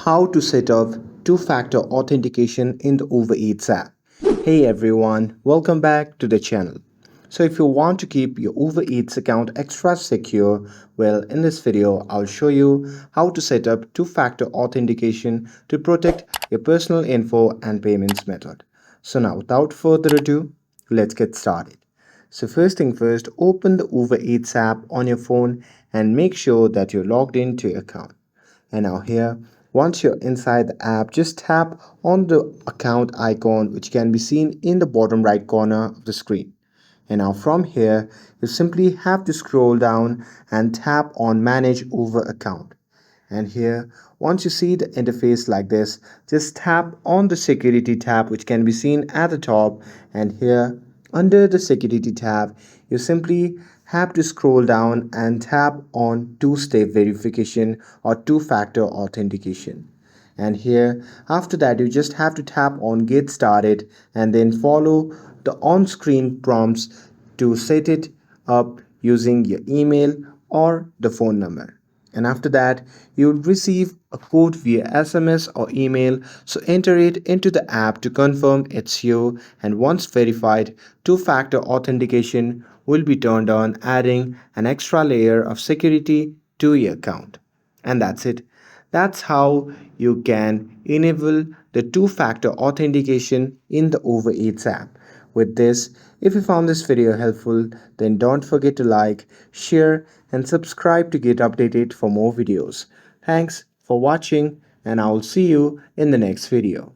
How to set up two-factor authentication in the Uber Eats app. Hey everyone, welcome back to the channel. So if you want to keep your Uber Eats account extra secure, well, in this video I'll show you how to set up two-factor authentication to protect your personal info and payments method. So now without further ado, let's get started. So first thing first, open the Uber Eats app on your phone and make sure that you're logged into your account. And now here, once you're inside the app, just tap on the account icon which can be seen in the bottom right corner of the screen. And now from here, you simply have to scroll down and tap on manage Uber account. And here, once you see the interface like this, just tap on the security tab which can be seen at the top, and here under the security tab you simply have to scroll down and tap on two-step verification or two-factor authentication. And here after that you just have to tap on get started and then follow the on-screen prompts to set it up using your email or the phone number. And after that you will receive a code via SMS or email, so enter it into the app to confirm it's you, and once verified, two-factor authentication will be turned on, adding an extra layer of security to your account. And that's it. That's how you can enable the two-factor authentication in the Uber Eats app. With this, if you found this video helpful, then don't forget to like, share, and subscribe to get updated for more videos. Thanks for watching, and I will see you in the next video.